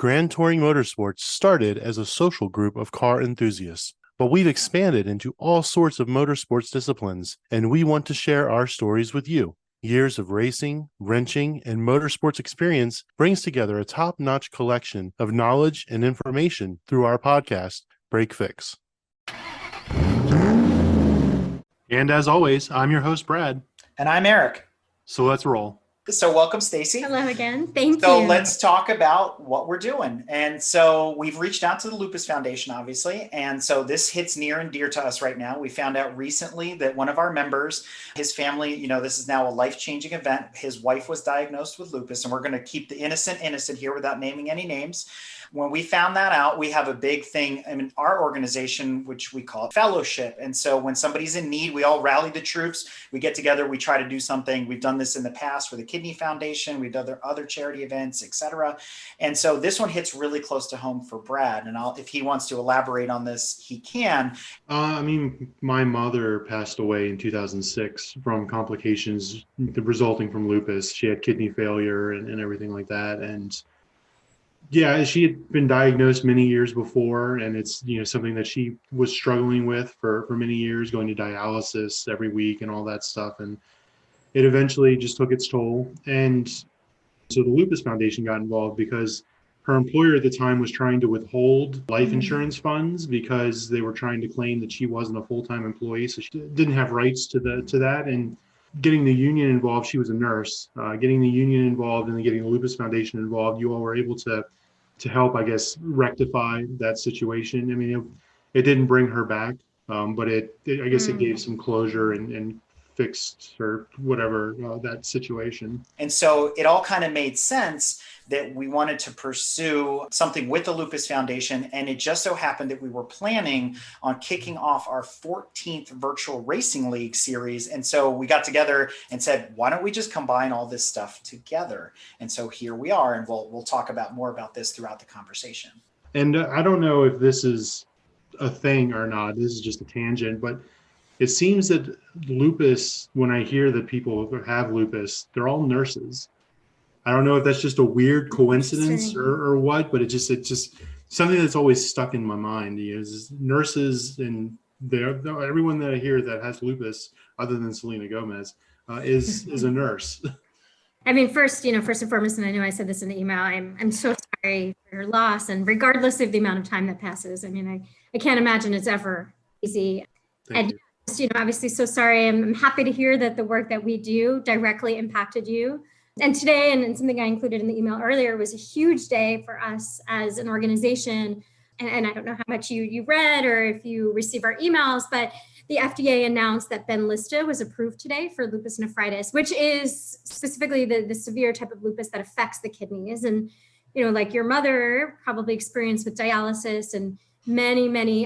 Grand Touring Motorsports started as a social group of car enthusiasts, but we've expanded into all sorts of motorsports disciplines, and we want to share our stories with you. Years of racing, wrenching, and motorsports experience brings together a top-notch collection of knowledge and information through our podcast, Break Fix. And as always, I'm your host, Brad. And I'm Eric. So let's roll. So welcome, Stacy. Hello again. Thank you. So let's talk about what we're doing. And so we've reached out to the Lupus Foundation, obviously. And so this hits near and dear to us right now. We found out recently that one of our members, his family, this is now a life-changing event. His wife was diagnosed with lupus, and we're going to keep the innocent here without naming any names. When we found that out, we have a big thing in our organization, which we call fellowship. And so when somebody's in need, we all rally the troops. We get together, we try to do something. We've done this in the past for the Kidney Foundation. We've done other charity events, et cetera. And so this one hits really close to home for Brad. And if he wants to elaborate on this, he can. My mother passed away in 2006 from complications resulting from lupus. She had kidney failure and everything like that. And yeah, she had been diagnosed many years before, and it's something that she was struggling with for many years, going to dialysis every week and all that stuff. And it eventually just took its toll. And so the Lupus Foundation got involved because her employer at the time was trying to withhold life insurance funds because they were trying to claim that she wasn't a full-time employee, so she didn't have rights to that. And getting the union involved, she was a nurse. Getting the union involved and then getting the Lupus Foundation involved, you all were able to help, I guess, rectify that situation. I mean, it didn't bring her back, but I guess it gave some closure and fixed or whatever that situation. And so it all kind of made sense that we wanted to pursue something with the Lupus Foundation. And it just so happened that we were planning on kicking off our 14th virtual racing league series. And so we got together and said, why don't we just combine all this stuff together? And so here we are, and we'll talk more about this throughout the conversation. And I don't know if this is a thing or not. This is just a tangent, but it seems that lupus, when I hear that people have lupus, they're all nurses. I don't know if that's just a weird coincidence or what, but it's just something that's always stuck in my mind. Is nurses, and everyone that I hear that has lupus, other than Selena Gomez, is a nurse. I mean, first and foremost, and I know I said this in the email, I'm so sorry for your loss. And regardless of the amount of time that passes, I mean, I can't imagine it's ever easy. Thank you. Obviously so sorry. I'm happy to hear that the work that we do directly impacted you. And today, and something I included in the email earlier, was a huge day for us as an organization. And I don't know how much you read or if you receive our emails, but the FDA announced that Benlysta was approved today for lupus nephritis, which is specifically the severe type of lupus that affects the kidneys. And, like your mother probably experienced with dialysis and many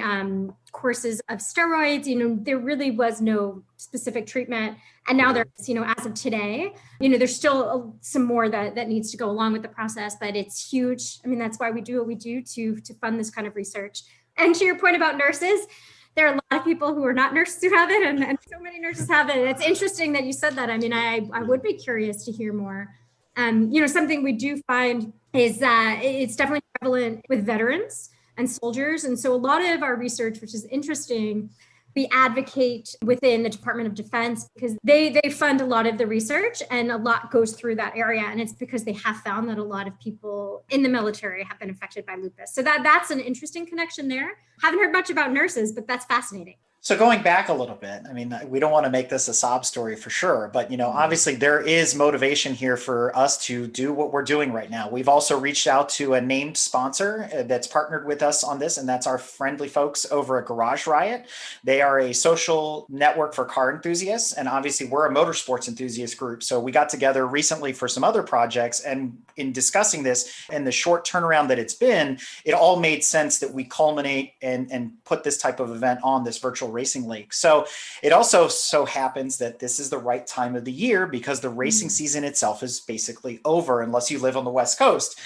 courses of steroids, there really was no specific treatment. And now there's, as of today, there's still some more that needs to go along with the process, but it's huge. I mean, that's why we do what we do to fund this kind of research. And to your point about nurses, there are a lot of people who are not nurses who have it, and so many nurses have it. It's interesting that you said that. I mean, I would be curious to hear more. Something we do find is that it's definitely prevalent with veterans and soldiers. And so a lot of our research, which is interesting, we advocate within the Department of Defense because they fund a lot of the research and a lot goes through that area. And it's because they have found that a lot of people in the military have been affected by lupus. So that's an interesting connection there. Haven't heard much about nurses, but that's fascinating. So going back a little bit, I mean, we don't want to make this a sob story for sure, but, obviously there is motivation here for us to do what we're doing right now. We've also reached out to a named sponsor that's partnered with us on this, and that's our friendly folks over at Garage Riot. They are a social network for car enthusiasts, and obviously we're a motorsports enthusiast group. So we got together recently for some other projects, and in discussing this and the short turnaround that it's been, it all made sense that we culminate and put this type of event on this virtual racing league. So it also so happens that this is the right time of the year because the racing season itself is basically over unless you live on the West Coast.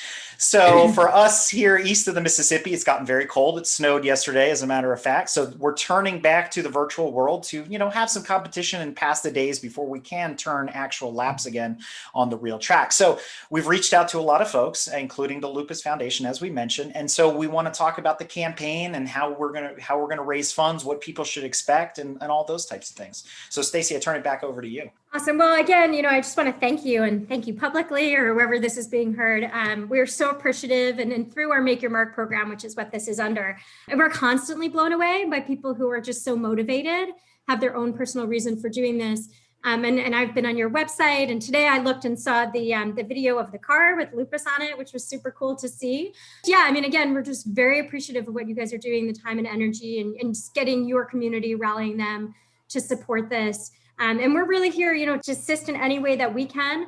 So for us here east of the Mississippi, it's gotten very cold. It snowed yesterday, as a matter of fact. So we're turning back to the virtual world to, have some competition and pass the days before we can turn actual laps again on the real track. So we've reached out to a lot of folks, including the Lupus Foundation, as we mentioned. And so we want to talk about the campaign and how we're gonna raise funds, what people should expect, and all those types of things. So Stacey, I turn it back over to you. Awesome. Well, again, I just want to thank you, and thank you publicly or wherever this is being heard. We're so appreciative, and through our Make Your Mark program, which is what this is under, and we're constantly blown away by people who are just so motivated, have their own personal reason for doing this. And I've been on your website, and today I looked and saw the video of the car with Lupus on it, which was super cool to see. Yeah, again, we're just very appreciative of what you guys are doing, the time and energy, and just getting your community, rallying them to support this. And we're really here, to assist in any way that we can,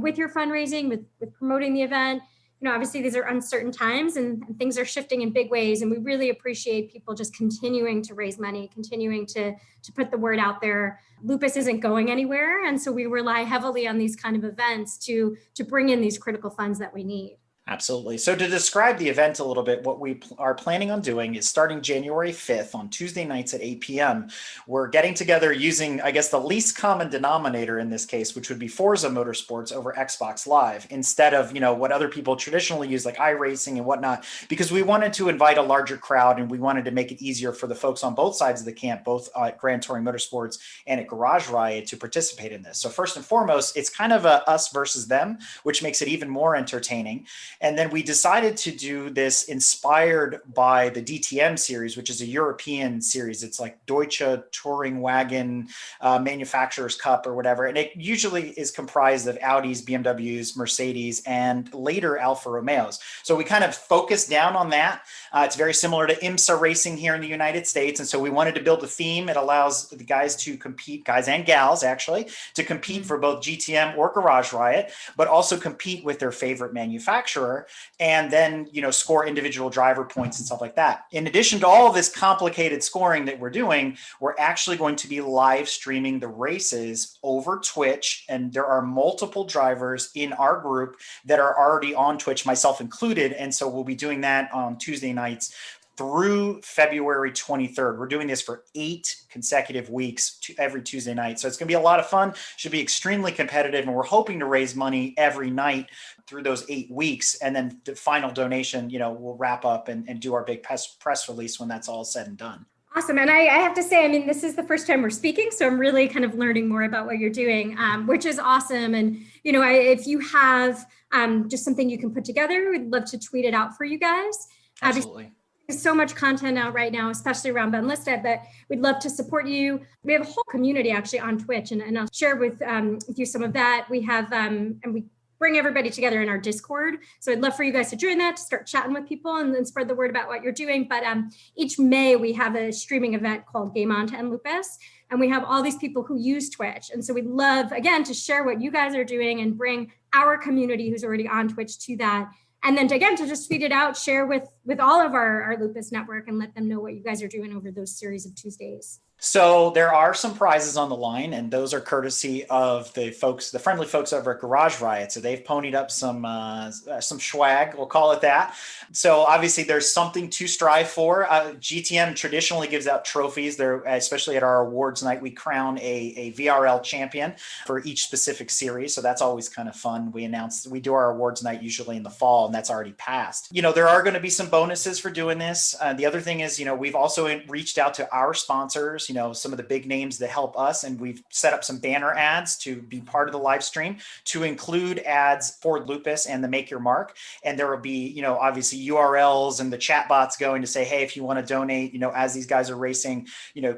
with your fundraising, with promoting the event. Obviously these are uncertain times and things are shifting in big ways. And we really appreciate people just continuing to raise money, continuing to put the word out there. Lupus isn't going anywhere. And so we rely heavily on these kind of events to bring in these critical funds that we need. Absolutely. So to describe the event a little bit, what we are planning on doing is starting January 5th on Tuesday nights at 8 p.m. We're getting together using, I guess, the least common denominator in this case, which would be Forza Motorsports over Xbox Live, instead of, what other people traditionally use, like iRacing and whatnot, because we wanted to invite a larger crowd and we wanted to make it easier for the folks on both sides of the camp, both at Grand Touring Motorsports and at Garage Riot, to participate in this. So first and foremost, it's kind of a us versus them, which makes it even more entertaining. And then we decided to do this inspired by the DTM series, which is a European series. It's like Deutsche Touring Wagen Manufacturers Cup or whatever. And it usually is comprised of Audis, BMWs, Mercedes, and later Alfa Romeos. So we kind of focused down on that. It's very similar to IMSA racing here in the United States. And so we wanted to build a theme. It allows the guys to compete, guys and gals actually, to compete for both GTM or Garage Riot, but also compete with their favorite manufacturer, and then, score individual driver points and stuff like that. In addition to all of this complicated scoring that we're doing, we're actually going to be live streaming the races over Twitch. And there are multiple drivers in our group that are already on Twitch, myself included. And so we'll be doing that on Tuesday nights through February 23rd. We're doing this for 8 consecutive weeks, every Tuesday night. So it's going to be a lot of fun, should be extremely competitive. And we're hoping to raise money every night through those 8 weeks. And then the final donation, we'll wrap up and do our big press release when that's all said and done. Awesome. And I have to say, this is the first time we're speaking, so I'm really kind of learning more about what you're doing, which is awesome. And, if you have just something you can put together, we'd love to tweet it out for you guys. Absolutely. There's so much content out right now, especially around Bunlisted, that we'd love to support you. We have a whole community actually on Twitch, and I'll share with you some of that. We have, and we bring everybody together in our Discord. So I'd love for you guys to join that, to start chatting with people and then spread the word about what you're doing. But each May we have a streaming event called Game On to End Lupus. And we have all these people who use Twitch. And so we'd love, again, to share what you guys are doing and bring our community who's already on Twitch to that. And then again, to just tweet it out, share with all of our Lupus network and let them know what you guys are doing over those series of Tuesdays. So there are some prizes on the line, and those are courtesy of the friendly folks over at Garage Riot. So they've ponied up some swag, we'll call it that. So obviously there's something to strive for. GTM traditionally gives out trophies. There, especially at our awards night, we crown a VRL champion for each specific series. So that's always kind of fun. We do our awards night usually in the fall, and that's already passed. There are going to be some bonuses for doing this. The other thing is, we've also reached out to our sponsors, some of the big names that help us, and we've set up some banner ads to be part of the live stream to include ads for Lupus and the Make Your Mark. And there will be, obviously URLs and the chat bots going to say, hey, if you want to donate, as these guys are racing,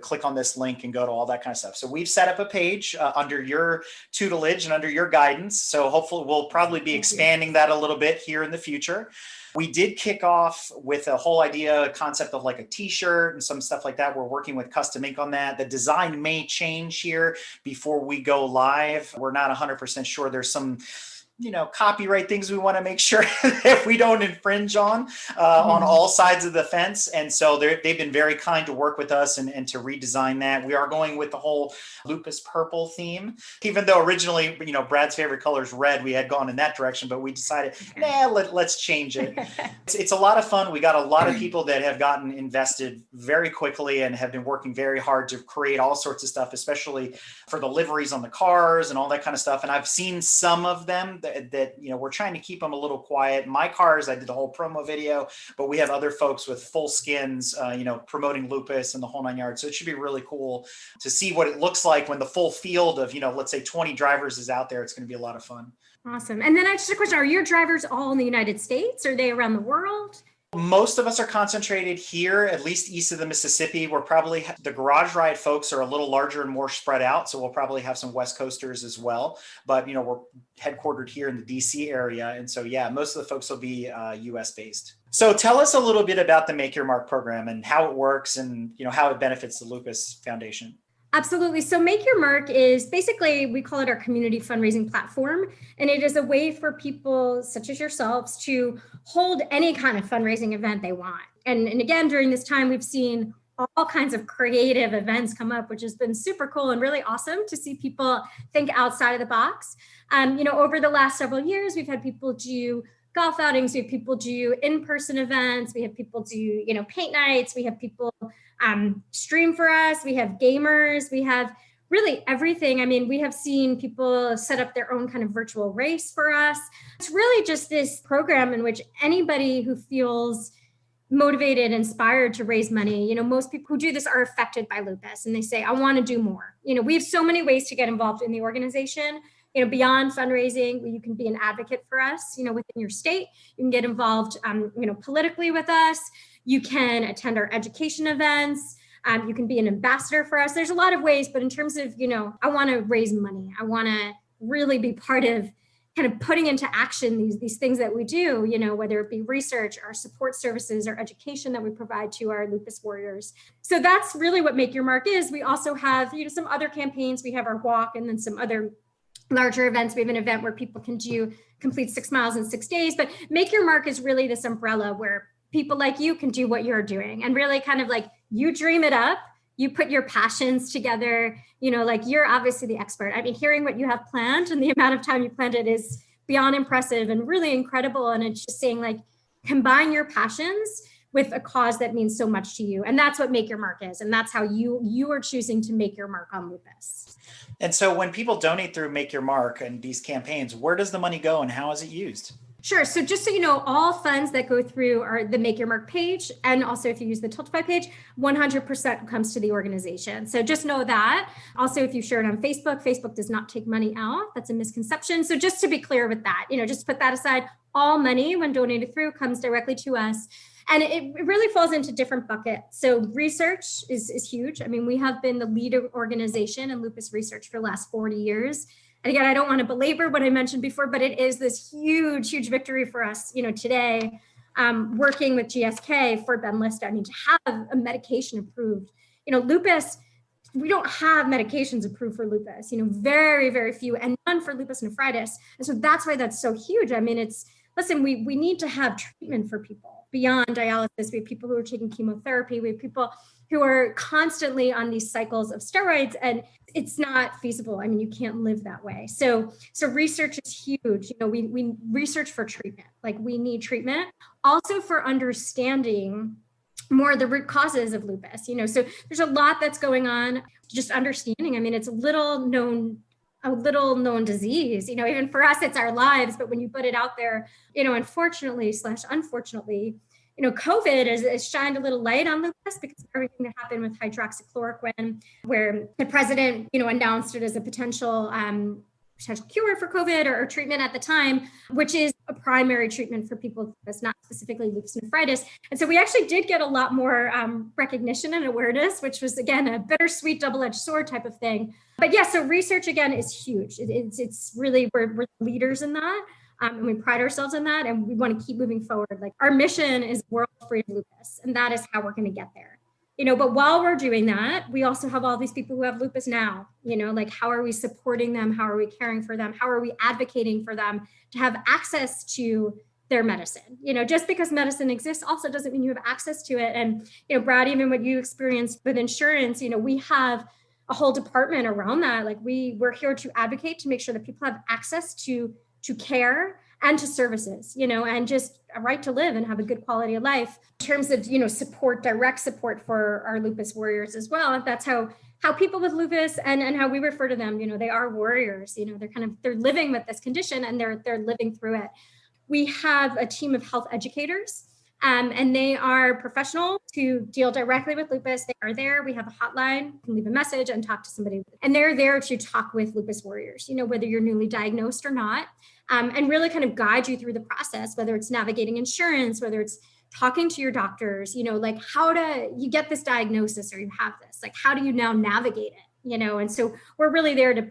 click on this link and go to all that kind of stuff. So we've set up a page under your tutelage and under your guidance. So hopefully we'll probably be expanding that a little bit here in the future. We did kick off with a whole concept of like a t-shirt and some stuff like that. We're working with Custom Ink on that. The design may change here before we go live. We're not 100% sure. There's some copyright things we want to make sure that we don't infringe on all sides of the fence. And so they've been very kind to work with us and to redesign that. We are going with the whole lupus purple theme, even though originally, Brad's favorite color is red. We had gone in that direction, but we decided, let's change it. It's a lot of fun. We got a lot of people that have gotten invested very quickly and have been working very hard to create all sorts of stuff, especially for the liveries on the cars and all that kind of stuff. And I've seen some of them that we're trying to keep them a little quiet. My cars, I did the whole promo video, but we have other folks with full skins, promoting lupus and the whole 9 yards. So it should be really cool to see what it looks like when the full field of, let's say 20 drivers is out there. It's going to be a lot of fun. Awesome. And then I just a question, are your drivers all in the United States? Are they around the world? Most of us are concentrated here, at least east of the Mississippi. We're probably, the Garage Ride folks are a little larger and more spread out. So we'll probably have some West Coasters as well. But, we're headquartered here in the DC area. And so, most of the folks will be US based. So tell us a little bit about the Make Your Mark program and how it works and, how it benefits the Lupus Foundation. Absolutely. So Make Your Mark is basically, we call it our community fundraising platform. And it is a way for people such as yourselves to hold any kind of fundraising event they want. And again, during this time, we've seen all kinds of creative events come up, which has been super cool and really awesome to see people think outside of the box. Over the last several years, we've had people do golf outings, we have people do in-person events, we have people do, paint nights, we have people stream for us, we have gamers, we have really everything. I mean, we have seen people set up their own kind of virtual race for us. It's really just this program in which anybody who feels motivated, inspired to raise money, most people who do this are affected by lupus and they say, I want to do more. We have so many ways to get involved in the organization. Beyond fundraising, you can be an advocate for us, within your state. You can get involved, politically with us. You can attend our education events. You can be an ambassador for us. There's a lot of ways, but in terms of, I want to raise money. I want to really be part of kind of putting into action these things that we do, whether it be research, our support services, or education that we provide to our lupus warriors. So that's really what Make Your Mark is. We also have, some other campaigns. We have our walk and then some other larger events. We have an event where people can complete 6 miles in 6 days, but Make Your Mark is really this umbrella where people like you can do what you're doing and really kind of like you dream it up, you put your passions together, you're obviously the expert. I mean, hearing what you have planned and the amount of time you planned it is beyond impressive and really incredible. And it's just saying combine your passions with a cause that means so much to you. And that's what Make Your Mark is. And that's how you are choosing to make your mark on lupus. And so when people donate through Make Your Mark and these campaigns, where does the money go and how is it used? Sure. So just so you know, all funds that go through are the Make Your Mark page. And also if you use the Tiltify page, 100% comes to the organization. So just know that. Also, if you share it on Facebook, Facebook does not take money out. That's a misconception. So just to be clear with that, just put that aside. All money when donated through comes directly to us. And it really falls into different buckets. So research is huge. I mean, we have been the lead organization in lupus research for the last 40 years. And again, I don't want to belabor what I mentioned before, but it is this huge, huge victory for us, today, working with GSK for Benlysta. I mean, to have a medication approved, lupus, we don't have medications approved for lupus, very, very few, and none for lupus nephritis. And so that's why that's so huge. I mean, we need to have treatment for people beyond dialysis. We have people who are taking chemotherapy. We have people who are constantly on these cycles of steroids, and it's not feasible. I mean, you can't live that way. So research is huge. We research for treatment, we need treatment. Also for understanding more the root causes of lupus, so there's a lot that's going on, just understanding. I mean, it's a little known disease, even for us, it's our lives, but when you put it out there, unfortunately, COVID has shined a little light on lupus because of everything that happened with hydroxychloroquine, where the president, announced it as a potential cure for COVID or treatment at the time, which is a primary treatment for people that's not specifically lupus nephritis. And so we actually did get a lot more recognition and awareness, which was, again, a bittersweet double-edged sword type of thing. But yeah, so research, again, is huge. It's really, we're leaders in that. And we pride ourselves in that. And we want to keep moving forward. Our mission is world free of lupus. And that is how we're going to get there. But while we're doing that, we also have all these people who have lupus now, like how are we supporting them? How are we caring for them? How are we advocating for them to have access to their medicine? Just because medicine exists also doesn't mean you have access to it. And, Brad, even what you experienced with insurance, we have a whole department around that. Like we're here to advocate to make sure that people have access to care and to services, and just a right to live and have a good quality of life. In terms of, support, direct support for our lupus warriors as well. That's how people with lupus and how we refer to them, they are warriors, they're living with this condition and they're living through it. We have a team of health educators, and they are professional to deal directly with lupus. They are there. We have a hotline. You can leave a message and talk to somebody. And they're there to talk with lupus warriors, whether you're newly diagnosed or not, and really kind of guide you through the process, whether it's navigating insurance, whether it's talking to your doctors, like how do you get this diagnosis or you have this, like how do you now navigate it? And so we're really there to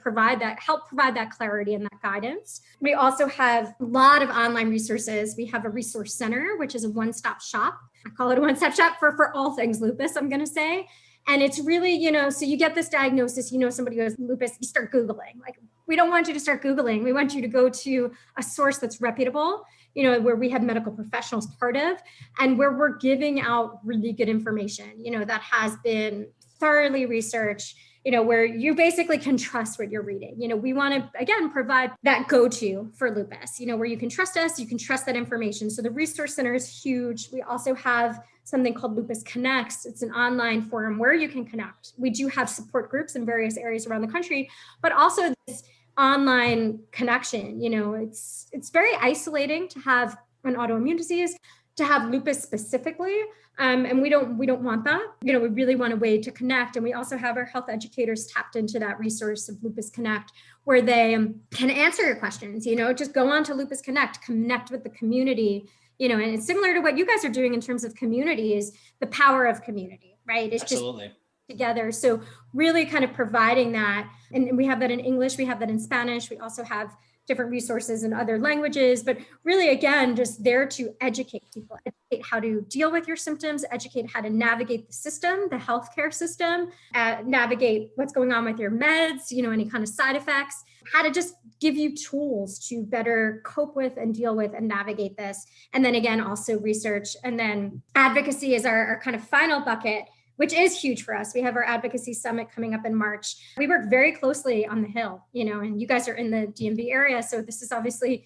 help provide that clarity and that guidance. We also have a lot of online resources. We have a resource center, which is a one-stop shop. I call it a one-stop shop for all things lupus, I'm going to say. And it's really, so you get this diagnosis, somebody who has lupus, you start Googling. Like, we don't want you to start Googling. We want you to go to a source that's reputable, where we have medical professionals part of, and where we're giving out really good information, that has been thoroughly researched, where you basically can trust what you're reading. We want to, again, provide that go-to for lupus, where you can trust us, you can trust that information. So the resource center is huge. We also have something called Lupus Connects. It's an online forum where you can connect. We do have support groups in various areas around the country, but also this online connection. It's very isolating to have an autoimmune disease, to have lupus specifically. And we don't want that. We really want a way to connect. And we also have our health educators tapped into that resource of Lupus Connect, where they can answer your questions, just go on to Lupus Connect, connect with the community, and it's similar to what you guys are doing in terms of community, is the power of community, right? It's Absolutely. Just together. So really kind of providing that. And we have that in English, we have that in Spanish. We also have different resources in other languages, but really, again, just there to educate people, educate how to deal with your symptoms, educate how to navigate the system, the healthcare system, navigate what's going on with your meds, any kind of side effects, how to just give you tools to better cope with and deal with and navigate this. And then again, also research. And then advocacy is our kind of final bucket, which is huge for us. We have our advocacy summit coming up in March. We work very closely on the Hill, and you guys are in the DMV area. So this is obviously,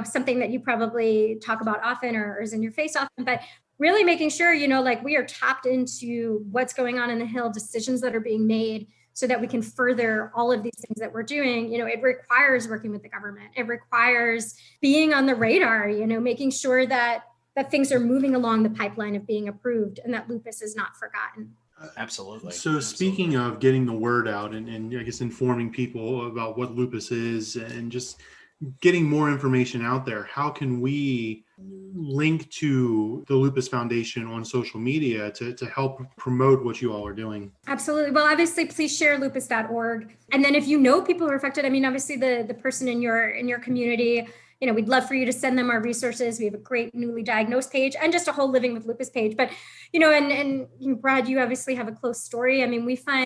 something that you probably talk about often or is in your face often, but really making sure, like we are tapped into what's going on in the Hill, decisions that are being made so that we can further all of these things that we're doing. It requires working with the government. It requires being on the radar, making sure that things are moving along the pipeline of being approved and that lupus is not forgotten. Absolutely. So speaking of getting the word out and I guess informing people about what lupus is and just getting more information out there, how can we link to the Lupus Foundation on social media to help promote what you all are doing? Absolutely. Well, obviously, please share lupus.org. And then if you know people who are affected, obviously the person in your community, we'd love for you to send them our resources. We have a great newly diagnosed page and just a whole Living with Lupus page. But, and Brad, you obviously have a close story. We find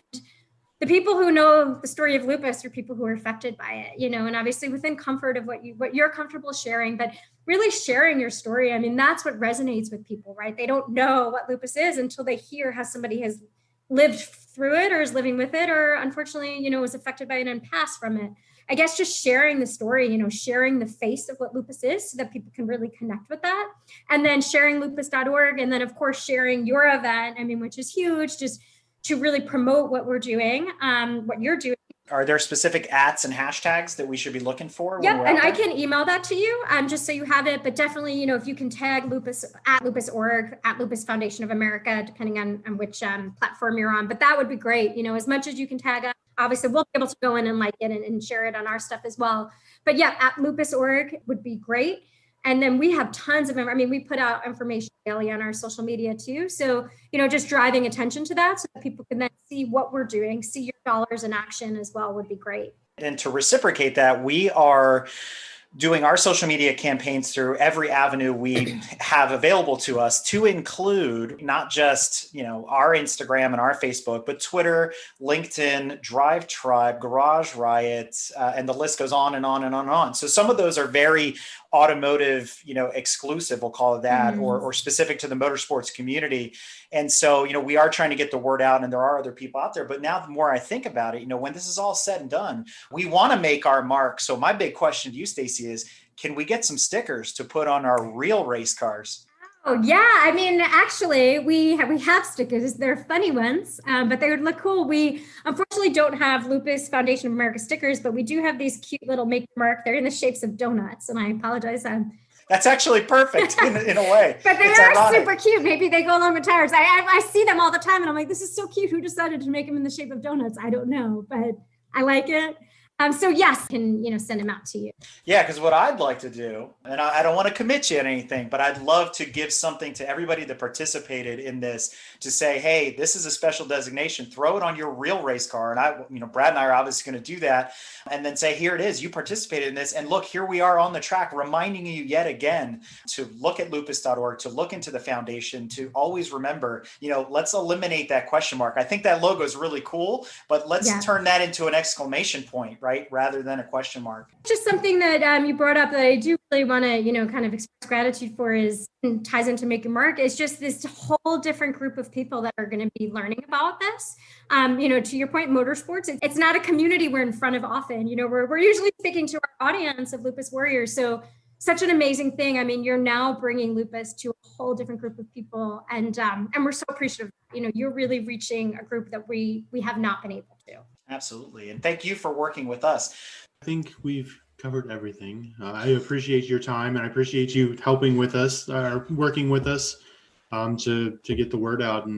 the people who know the story of lupus are people who are affected by it, and obviously within comfort of what you're comfortable sharing, but really sharing your story. That's what resonates with people, right? They don't know what lupus is until they hear how somebody has lived through it or is living with it, or unfortunately, was affected by it and passed from it. I guess just sharing the story, sharing the face of what lupus is so that people can really connect with that. And then sharing lupus.org. And then of course, sharing your event, which is huge, just to really promote what we're doing, what you're doing. Are there specific @ and hashtags that we should be looking for? Yep, and I can email that to you just so you have it. But definitely, if you can tag lupus @ lupus.org, @ Lupus Foundation of America, depending on which platform you're on. But that would be great. As much as you can tag us. Obviously, we'll be able to go in and like it and share it on our stuff as well. But yeah, @ lupus.org would be great. And then we have tons of, we put out information daily on our social media too. So, just driving attention to that so that people can then see what we're doing, see your dollars in action as well would be great. And to reciprocate that, we are doing our social media campaigns through every avenue we have available to us, to include not just, our Instagram and our Facebook, but Twitter, LinkedIn, Drive Tribe, Garage Riot, and the list goes on and on and on and on. So some of those are very automotive, exclusive, we'll call it that, or specific to the motorsports community. And so, we are trying to get the word out, and there are other people out there. But now the more I think about it, when this is all said and done, we want to make our mark. So my big question to you, Stacy, is can we get some stickers to put on our real race cars? Oh yeah, I mean, actually, we have stickers. They're funny ones, but they would look cool. We unfortunately don't have Lupus Foundation of America stickers, but we do have these cute little make mark. They're in the shapes of donuts, and I apologize. That's actually perfect in a way. But they are super cute. Maybe they go along with tires. I see them all the time, and I'm like, this is so cute. Who decided to make them in the shape of donuts? I don't know, but I like it. So yes, can send them out to you. Yeah, because what I'd like to do, and I don't want to commit you to anything, but I'd love to give something to everybody that participated in this to say, hey, this is a special designation. Throw it on your real race car. And Brad and I are obviously going to do that. And then say, here it is. You participated in this. And look, here we are on the track, reminding you yet again to look at lupus.org, to look into the foundation, to always remember, let's eliminate that question mark. I think that logo is really cool, but let's turn that into an exclamation point, right? Rather than a question mark. Just something that you brought up that I do really want to, kind of express gratitude for ties into Make Your Mark. It's just this whole different group of people that are going to be learning about this. To your point, motorsports, it's not a community we're in front of often. We're usually speaking to our audience of Lupus Warriors. So such an amazing thing. I mean, you're now bringing lupus to a whole different group of people. And we're so appreciative. You're really reaching a group that we have not been able to. Absolutely. And thank you for working with us. I think we've covered everything. I appreciate your time, and I appreciate you helping with us, working with us to get the word out.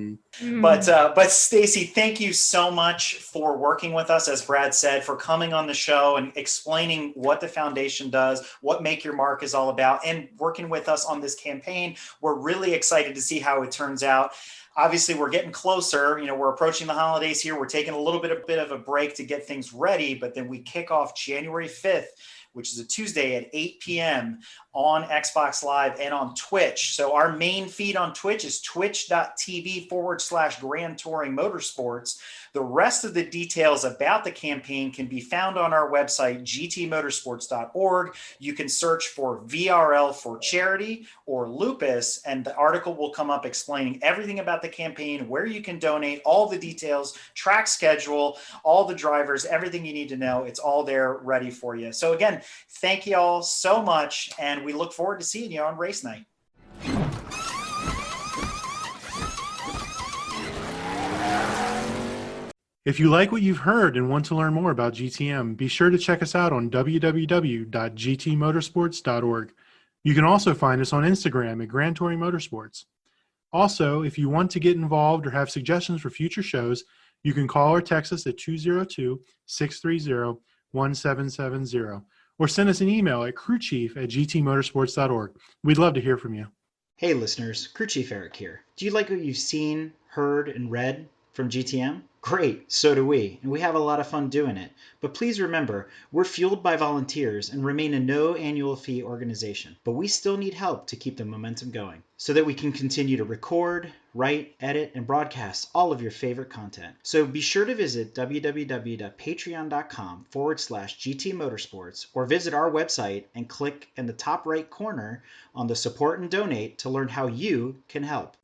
But Stacy, thank you so much for working with us, as Brad said, for coming on the show and explaining what the foundation does, what Make Your Mark is all about, and working with us on this campaign. We're really excited to see how it turns out. Obviously, we're getting closer. We're approaching the holidays here. We're taking a little bit of a break to get things ready, but then we kick off January 5th, which is a Tuesday at 8 p.m. on Xbox Live and on Twitch. So our main feed on Twitch is twitch.tv/Grand Touring Motorsports. The rest of the details about the campaign can be found on our website, gtmotorsports.org. You can search for VRL for charity or lupus, and the article will come up explaining everything about the campaign, where you can donate, all the details, track schedule, all the drivers, everything you need to know. It's all there ready for you. So again, thank you all so much, and we look forward to seeing you on race night. If you like what you've heard and want to learn more about GTM, be sure to check us out on www.gtmotorsports.org. You can also find us on Instagram at Grand Touring Motorsports. Also, if you want to get involved or have suggestions for future shows, you can call or text us at 202-630-1770 or send us an email at crewchief@gtmotorsports.org. We'd love to hear from you. Hey listeners, Crew Chief Eric here. Do you like what you've seen, heard, and read from GTM? Great, so do we, and we have a lot of fun doing it. But please remember, we're fueled by volunteers and remain a no annual fee organization. But we still need help to keep the momentum going so that we can continue to record, write, edit, and broadcast all of your favorite content. So be sure to visit www.patreon.com/GT Motorsports or visit our website and click in the top right corner on the support and donate to learn how you can help.